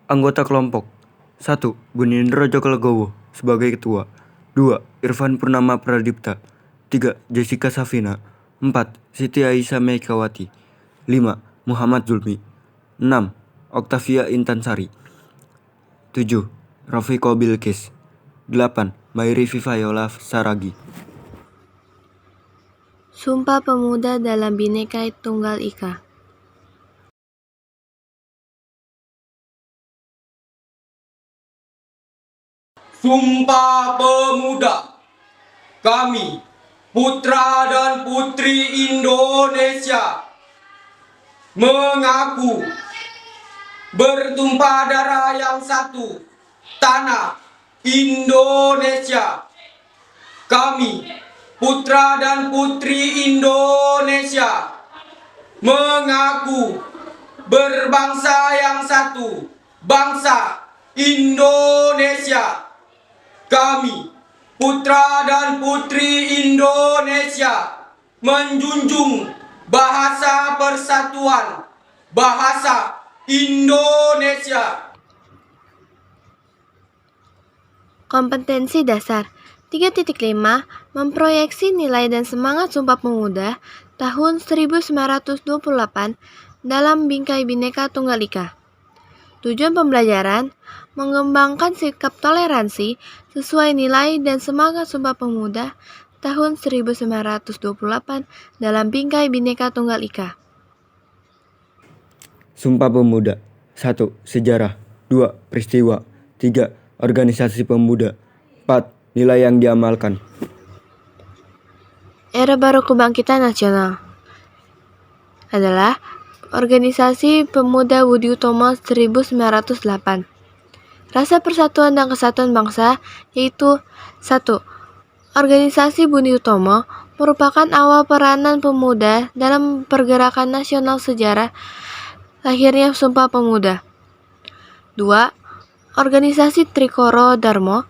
Anggota kelompok: 1. Gunindra Jokalegowo sebagai ketua. 2. Irfan Purnama Pradipta. 3. Jessica Safina. 4. Siti Aisyah Mekawati. 5. Muhammad Zulmi. 6. Oktavia Intansari. 7. Rafiqo Bilqis. 8. Mairi Vivayola Saragi. Sumpah Pemuda dalam Bhinneka Tunggal Ika. Sumpah Pemuda. Kami, putra dan putri Indonesia, mengaku bertumpah darah yang satu, tanah Indonesia. Kami, putra dan putri Indonesia, mengaku berbangsa yang satu, bangsa Indonesia. Kami, putra dan putri Indonesia, menjunjung bahasa persatuan, bahasa Indonesia. Kompetensi dasar 3.5 memproyeksi nilai dan semangat Sumpah Pemuda tahun 1928 dalam Bingkai Bhinneka Tunggal Ika. Tujuan pembelajaran mengembangkan sikap toleransi sesuai nilai dan semangat Sumpah Pemuda tahun 1928 dalam Bingkai Bhinneka Tunggal Ika. Sumpah Pemuda. 1. Sejarah. 2. Peristiwa. 3. Organisasi pemuda. 4. Nilai yang diamalkan. Era baru kebangkitan nasional adalah Organisasi Pemuda Budi Utomo 1908. Rasa persatuan dan kesatuan bangsa yaitu 1. Organisasi Budi Utomo merupakan awal peranan pemuda dalam pergerakan nasional sejarah lahirnya Sumpah Pemuda. 2. Organisasi Trikoro Darmo.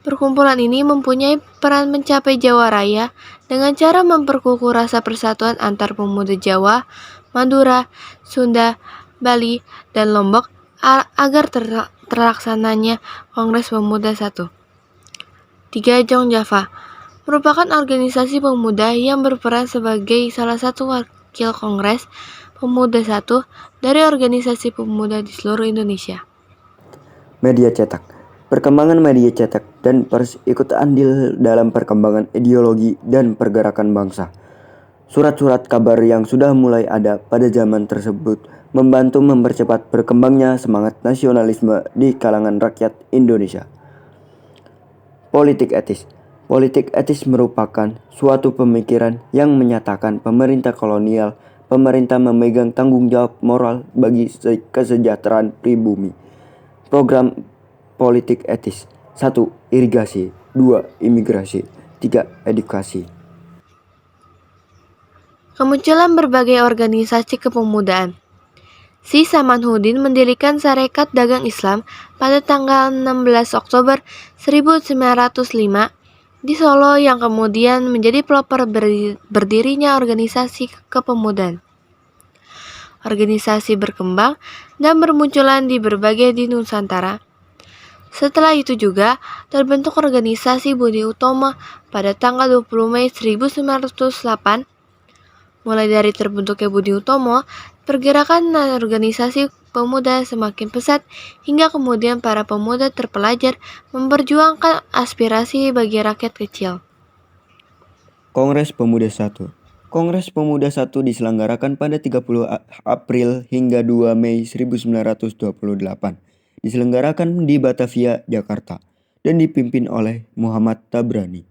Perkumpulan ini mempunyai peran mencapai Jawa Raya dengan cara memperkukuh rasa persatuan antar pemuda Jawa, Madura, Sunda, Bali, dan Lombok agar terlaksananya Kongres Pemuda 1. 3. Jong Java merupakan organisasi pemuda yang berperan sebagai salah satu wakil Kongres Pemuda 1 dari organisasi pemuda di seluruh Indonesia. Media cetak. Perkembangan media cetak dan pers ikut andil dalam perkembangan ideologi dan pergerakan bangsa. Surat-surat kabar yang sudah mulai ada pada zaman tersebut membantu mempercepat berkembangnya semangat nasionalisme di kalangan rakyat Indonesia. Politik etis. Politik etis merupakan suatu pemikiran yang menyatakan pemerintah kolonial, pemerintah memegang tanggung jawab moral bagi kesejahteraan pribumi. Program politik etis. 1. Irigasi. 2. Imigrasi. 3. Edukasi. Kemunculan berbagai organisasi kepemudaan. Si Samanhudin mendirikan Sarekat Dagang Islam pada tanggal 16 Oktober 1905 di Solo yang kemudian menjadi pelopor berdirinya organisasi kepemudaan. Organisasi berkembang dan bermunculan di berbagai di Nusantara. Setelah itu juga terbentuk organisasi Budi Utomo pada tanggal 20 Mei 1908. Mulai dari terbentuknya Budi Utomo, pergerakan organisasi pemuda semakin pesat hingga kemudian para pemuda terpelajar memperjuangkan aspirasi bagi rakyat kecil. Kongres Pemuda 1. Kongres Pemuda 1 diselenggarakan pada 30 April hingga 2 Mei 1928. Diselenggarakan di Batavia, Jakarta, dan dipimpin oleh Muhammad Tabrani.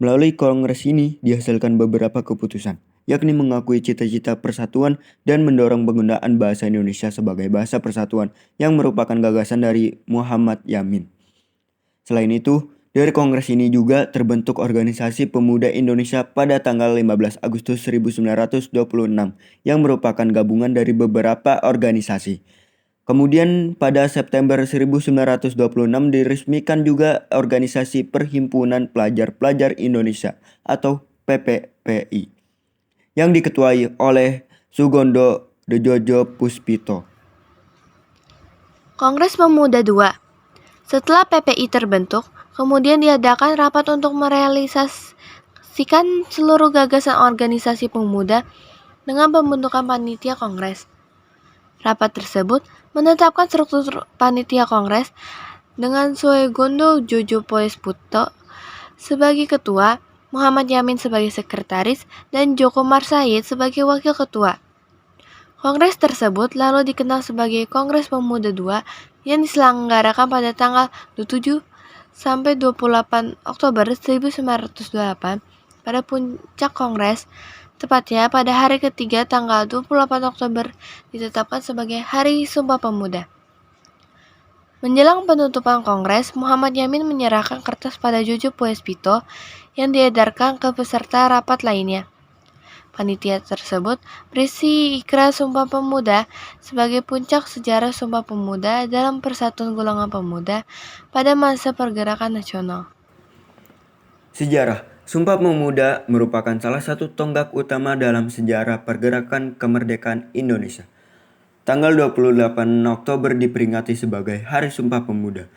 Melalui kongres ini dihasilkan beberapa keputusan, yakni mengakui cita-cita persatuan dan mendorong penggunaan bahasa Indonesia sebagai bahasa persatuan yang merupakan gagasan dari Muhammad Yamin. Selain itu, dari kongres ini juga terbentuk Organisasi Pemuda Indonesia pada tanggal 15 Agustus 1926 yang merupakan gabungan dari beberapa organisasi. Kemudian pada September 1926 diresmikan juga Organisasi Perhimpunan Pelajar-Pelajar Indonesia atau PPPI yang diketuai oleh Sugondo Dejojo Puspito. Kongres Pemuda II. Setelah PPI terbentuk, kemudian diadakan rapat untuk merealisasikan seluruh gagasan organisasi pemuda dengan pembentukan panitia kongres. Rapat tersebut menetapkan struktur panitia kongres dengan Suegondo Jojo Poesputo sebagai ketua, Muhammad Yamin sebagai sekretaris, dan Joko Marsayid sebagai wakil ketua. Kongres tersebut lalu dikenal sebagai Kongres Pemuda II yang diselenggarakan pada tanggal 27 sampai 28 Oktober 1928 pada puncak kongres, tepatnya pada hari ketiga tanggal 28 Oktober ditetapkan sebagai Hari Sumpah Pemuda. Menjelang penutupan kongres, Muhammad Yamin menyerahkan kertas pada Jojo Poesputo yang diedarkan ke peserta rapat lainnya. Panitia tersebut berisi ikrar Sumpah Pemuda sebagai puncak sejarah Sumpah Pemuda dalam Persatuan Golongan Pemuda pada masa pergerakan nasional. Sejarah Sumpah Pemuda merupakan salah satu tonggak utama dalam sejarah pergerakan kemerdekaan Indonesia. Tanggal 28 Oktober diperingati sebagai Hari Sumpah Pemuda.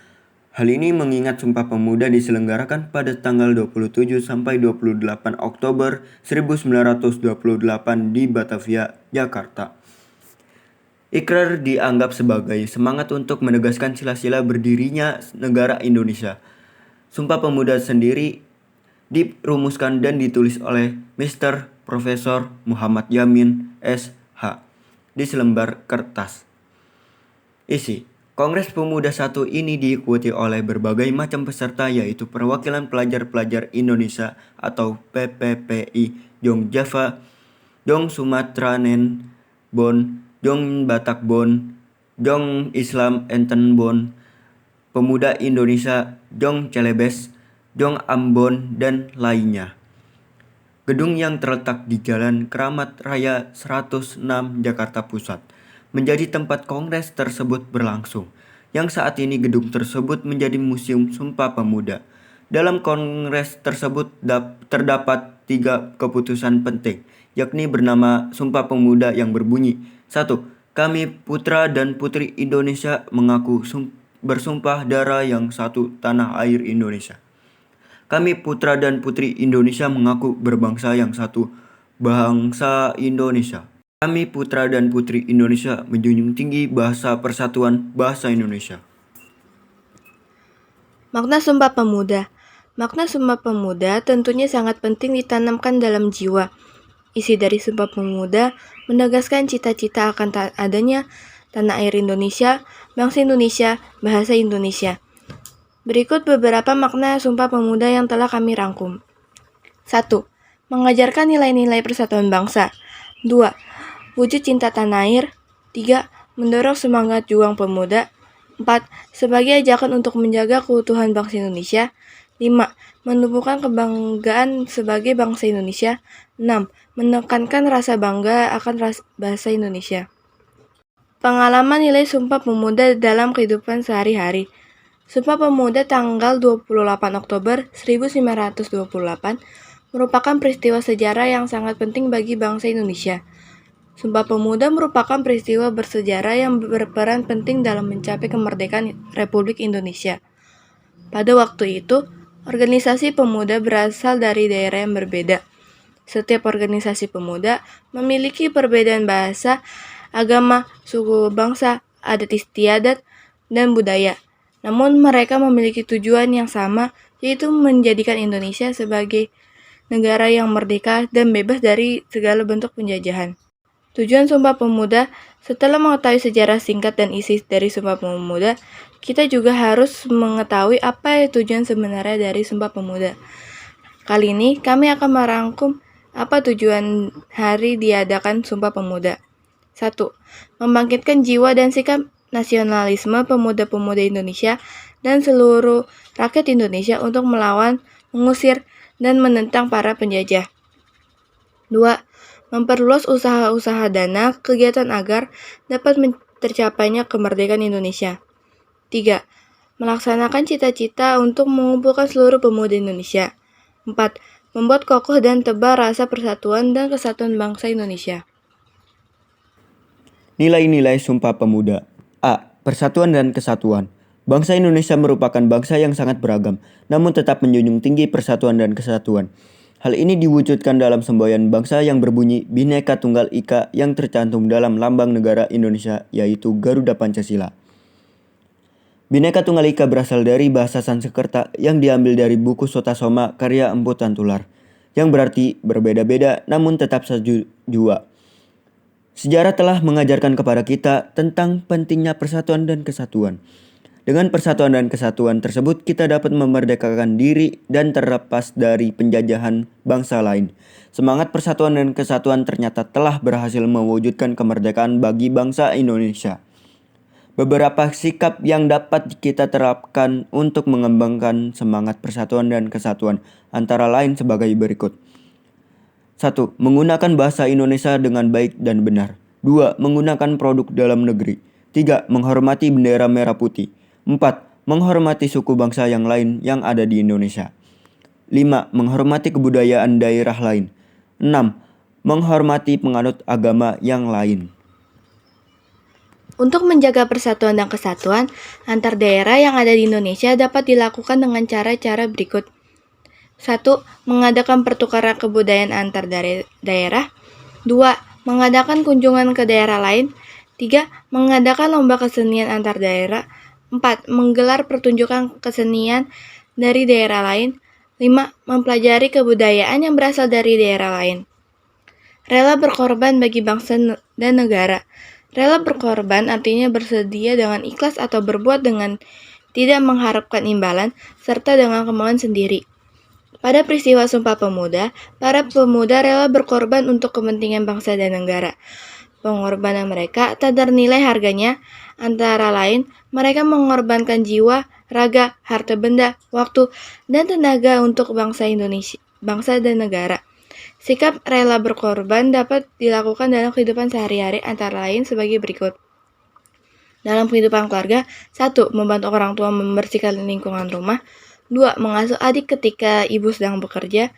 Hal ini mengingat Sumpah Pemuda diselenggarakan pada tanggal 27 sampai 28 Oktober 1928 di Batavia, Jakarta. Ikrar dianggap sebagai semangat untuk menegaskan sila-sila berdirinya negara Indonesia. Sumpah Pemuda sendiri dirumuskan dan ditulis oleh Mr. Profesor Muhammad Yamin, S.H. di selembar kertas. Isi Kongres Pemuda 1 ini diikuti oleh berbagai macam peserta, yaitu perwakilan pelajar-pelajar Indonesia atau PPPI Jong Java, Jong Sumatera Nen Bon, Jong Batak Bon, Jong Islam Enten Bon, Pemuda Indonesia Jong Celebes, Jong Ambon, dan lainnya. Gedung yang terletak di Jalan Keramat Raya 106 Jakarta Pusat menjadi tempat kongres tersebut berlangsung, yang saat ini gedung tersebut menjadi Museum Sumpah Pemuda. Dalam kongres tersebut terdapat 3 keputusan penting, yakni bernama Sumpah Pemuda yang berbunyi 1. Kami putra dan putri Indonesia mengaku bersumpah darah yang satu tanah air Indonesia. Kami putra dan putri Indonesia mengaku berbangsa yang satu, bangsa Indonesia. Kami putra dan putri Indonesia menjunjung tinggi bahasa persatuan bahasa Indonesia. Makna Sumpah Pemuda. Makna Sumpah Pemuda tentunya sangat penting ditanamkan dalam jiwa. Isi dari Sumpah Pemuda menegaskan cita-cita akan adanya tanah air Indonesia, bangsa Indonesia, bahasa Indonesia. Berikut beberapa makna Sumpah Pemuda yang telah kami rangkum. 1. Mengajarkan nilai-nilai persatuan bangsa. 2. Wujud cinta tanah air. 3. Mendorong semangat juang pemuda. 4. Sebagai ajakan untuk menjaga keutuhan bangsa Indonesia. 5. Menumbuhkan kebanggaan sebagai bangsa Indonesia. 6. Menekankan rasa bangga akan bahasa Indonesia. Pengalaman nilai Sumpah Pemuda dalam kehidupan sehari-hari. Sumpah Pemuda tanggal 28 Oktober 1928 merupakan peristiwa sejarah yang sangat penting bagi bangsa Indonesia. Sumpah Pemuda merupakan peristiwa bersejarah yang berperan penting dalam mencapai kemerdekaan Republik Indonesia. Pada waktu itu, organisasi pemuda berasal dari daerah yang berbeda. Setiap organisasi pemuda memiliki perbedaan bahasa, agama, suku bangsa, adat istiadat, dan budaya. Namun mereka memiliki tujuan yang sama, yaitu menjadikan Indonesia sebagai negara yang merdeka dan bebas dari segala bentuk penjajahan. Tujuan Sumpah Pemuda. Setelah mengetahui sejarah singkat dan isi dari Sumpah Pemuda, kita juga harus mengetahui apa tujuan sebenarnya dari Sumpah Pemuda. Kali ini kami akan merangkum apa tujuan hari diadakan Sumpah Pemuda. 1. Membangkitkan jiwa dan sikap nasionalisme pemuda-pemuda Indonesia dan seluruh rakyat Indonesia untuk melawan, mengusir, dan menentang para penjajah. 2. Memperluas usaha-usaha dana kegiatan agar dapat tercapainya kemerdekaan Indonesia. 3. Melaksanakan cita-cita untuk mengumpulkan seluruh pemuda Indonesia. 4. Membuat kokoh dan tebal rasa persatuan dan kesatuan bangsa Indonesia. Nilai-nilai Sumpah Pemuda. A. Persatuan dan kesatuan. Bangsa Indonesia merupakan bangsa yang sangat beragam, namun tetap menjunjung tinggi persatuan dan kesatuan. Hal ini diwujudkan dalam semboyan bangsa yang berbunyi Bhinneka Tunggal Ika yang tercantum dalam lambang negara Indonesia, yaitu Garuda Pancasila. Bhinneka Tunggal Ika berasal dari bahasa Sanskerta yang diambil dari buku Sota Soma karya Empu Tantular, yang berarti berbeda-beda namun tetap satu jua. Sejarah telah mengajarkan kepada kita tentang pentingnya persatuan dan kesatuan. Dengan persatuan dan kesatuan tersebut, kita dapat memerdekakan diri dan terlepas dari penjajahan bangsa lain. Semangat persatuan dan kesatuan ternyata telah berhasil mewujudkan kemerdekaan bagi bangsa Indonesia. Beberapa sikap yang dapat kita terapkan untuk mengembangkan semangat persatuan dan kesatuan antara lain sebagai berikut. 1. Menggunakan bahasa Indonesia dengan baik dan benar. 2. Menggunakan produk dalam negeri. 3. Menghormati bendera merah putih. 4. Menghormati suku bangsa yang lain yang ada di Indonesia. 5. Menghormati kebudayaan daerah lain. 6. Menghormati penganut agama yang lain. Untuk menjaga persatuan dan kesatuan antar daerah yang ada di Indonesia dapat dilakukan dengan cara-cara berikut. 1. Mengadakan pertukaran kebudayaan antar daerah. 2. Mengadakan kunjungan ke daerah lain. 3. Mengadakan lomba kesenian antar daerah. 4. Menggelar pertunjukan kesenian dari daerah lain. 5. Mempelajari kebudayaan yang berasal dari daerah lain. Rela berkorban bagi bangsa dan negara. Rela berkorban artinya bersedia dengan ikhlas atau berbuat dengan tidak mengharapkan imbalan, serta dengan kemauan sendiri. Pada peristiwa Sumpah Pemuda, para pemuda rela berkorban untuk kepentingan bangsa dan negara. Pengorbanan mereka tak ternilai harganya, antara lain mereka mengorbankan jiwa, raga, harta benda, waktu, dan tenaga untuk bangsa Indonesia, bangsa dan negara. Sikap rela berkorban dapat dilakukan dalam kehidupan sehari-hari antara lain sebagai berikut. Dalam kehidupan keluarga, 1. Membantu orang tua membersihkan lingkungan rumah. 2. Mengasuh adik ketika ibu sedang bekerja.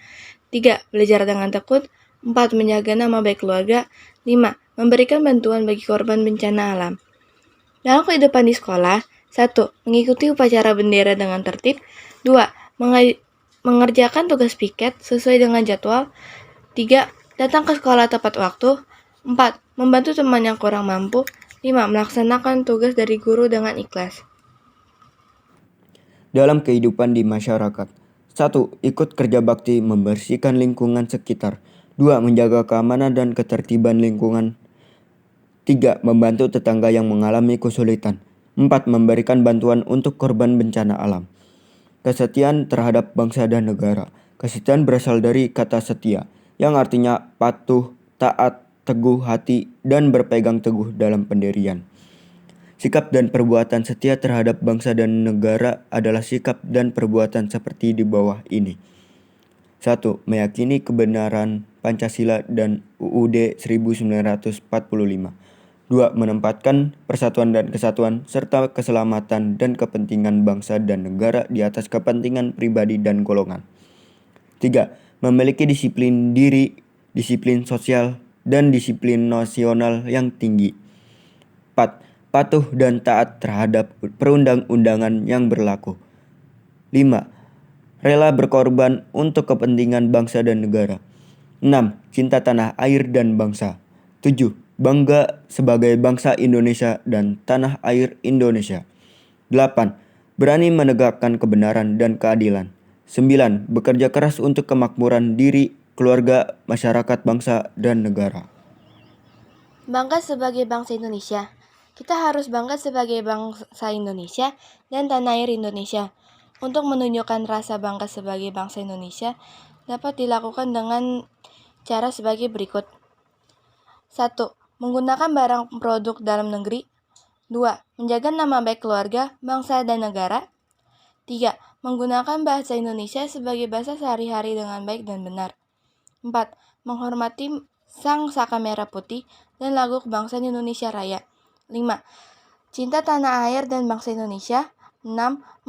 3. Belajar dengan tekun. 4. Menjaga nama baik keluarga. 5. Memberikan bantuan bagi korban bencana alam. Dalam kehidupan di sekolah, 1. Mengikuti upacara bendera dengan tertib. 2. Mengerjakan tugas piket sesuai dengan jadwal. 3. Datang ke sekolah tepat waktu. 4. Membantu teman yang kurang mampu. 5. Melaksanakan tugas dari guru dengan ikhlas. Dalam kehidupan di masyarakat. 1. Ikut kerja bakti membersihkan lingkungan sekitar. 2. Menjaga keamanan dan ketertiban lingkungan. 3. Membantu tetangga yang mengalami kesulitan. 4. Memberikan bantuan untuk korban bencana alam. Kesetiaan terhadap bangsa dan negara. Kesetiaan berasal dari kata setia, yang artinya patuh, taat, teguh hati, dan berpegang teguh dalam pendirian. Sikap dan perbuatan setia terhadap bangsa dan negara adalah sikap dan perbuatan seperti di bawah ini. 1. Meyakini kebenaran Pancasila dan UUD 1945. 2. Menempatkan persatuan dan kesatuan serta keselamatan dan kepentingan bangsa dan negara di atas kepentingan pribadi dan golongan. 3. Memiliki disiplin diri, disiplin sosial, dan disiplin nasional yang tinggi. 4. Patuh dan taat terhadap perundang-undangan yang berlaku. 5. Rela berkorban untuk kepentingan bangsa dan negara. 6. Cinta tanah air dan bangsa. 7. Bangga sebagai bangsa Indonesia dan tanah air Indonesia. 8. Berani menegakkan kebenaran dan keadilan. 9. Bekerja keras untuk kemakmuran diri, keluarga, masyarakat, bangsa, dan negara. Bangga sebagai bangsa Indonesia. Kita harus bangga sebagai bangsa Indonesia dan tanah air Indonesia. Untuk menunjukkan rasa bangga sebagai bangsa Indonesia dapat dilakukan dengan cara sebagai berikut. 1. Menggunakan barang produk dalam negeri. 2. Menjaga nama baik keluarga, bangsa, dan negara. 3. Menggunakan bahasa Indonesia sebagai bahasa sehari-hari dengan baik dan benar. 4. Menghormati Sang Saka Merah Putih dan lagu kebangsaan Indonesia Raya. 5. Cinta tanah air dan bangsa Indonesia. 6.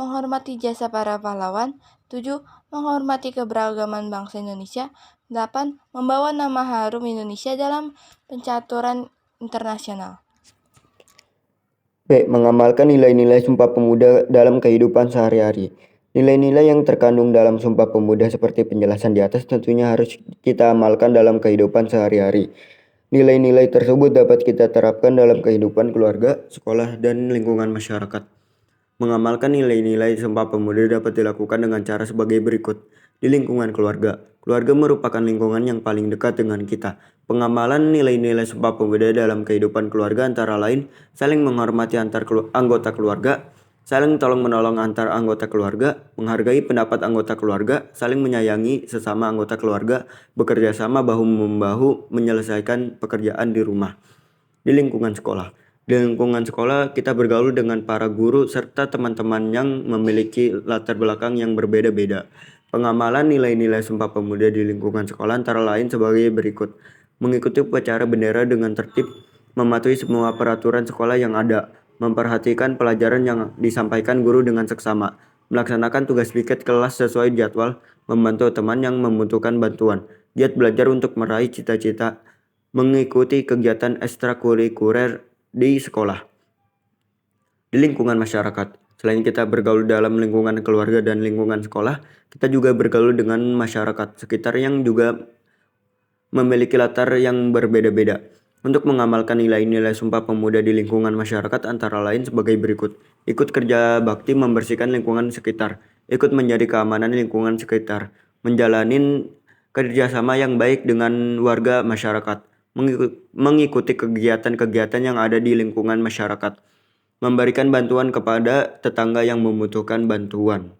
Menghormati jasa para pahlawan. 7. Menghormati keberagaman bangsa Indonesia. 8. Membawa nama harum Indonesia dalam pencaturan internasional. B. Mengamalkan nilai-nilai Sumpah Pemuda dalam kehidupan sehari-hari. Nilai-nilai yang terkandung dalam Sumpah Pemuda seperti penjelasan di atas tentunya harus kita amalkan dalam kehidupan sehari-hari. Nilai-nilai tersebut dapat kita terapkan dalam kehidupan keluarga, sekolah, dan lingkungan masyarakat. Mengamalkan nilai-nilai Sumpah Pemuda dapat dilakukan dengan cara sebagai berikut. Di lingkungan keluarga. Keluarga merupakan lingkungan yang paling dekat dengan kita. Pengamalan nilai-nilai Sumpah Pemuda dalam kehidupan keluarga antara lain saling menghormati antar anggota keluarga, saling tolong-menolong antar anggota keluarga, menghargai pendapat anggota keluarga, saling menyayangi sesama anggota keluarga, bekerja sama bahu-membahu menyelesaikan pekerjaan di rumah. Di lingkungan sekolah. Di lingkungan sekolah kita bergaul dengan para guru serta teman-teman yang memiliki latar belakang yang berbeda-beda. Pengamalan nilai-nilai Sumpah Pemuda di lingkungan sekolah antara lain sebagai berikut. Mengikuti upacara bendera dengan tertib, mematuhi semua peraturan sekolah yang ada, memperhatikan pelajaran yang disampaikan guru dengan seksama, melaksanakan tugas piket kelas sesuai jadwal, membantu teman yang membutuhkan bantuan, giat belajar untuk meraih cita-cita, mengikuti kegiatan ekstrakurikuler di sekolah. Di lingkungan masyarakat, selain kita bergaul dalam lingkungan keluarga dan lingkungan sekolah, kita juga bergaul dengan masyarakat sekitar yang juga memiliki latar yang berbeda-beda. Untuk mengamalkan nilai-nilai Sumpah Pemuda di lingkungan masyarakat antara lain sebagai berikut. Ikut kerja bakti membersihkan lingkungan sekitar. Ikut menjadi keamanan lingkungan sekitar. Menjalanin kerjasama yang baik dengan warga masyarakat. Mengikuti kegiatan-kegiatan yang ada di lingkungan masyarakat. Memberikan bantuan kepada tetangga yang membutuhkan bantuan.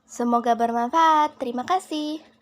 Semoga bermanfaat. Terima kasih.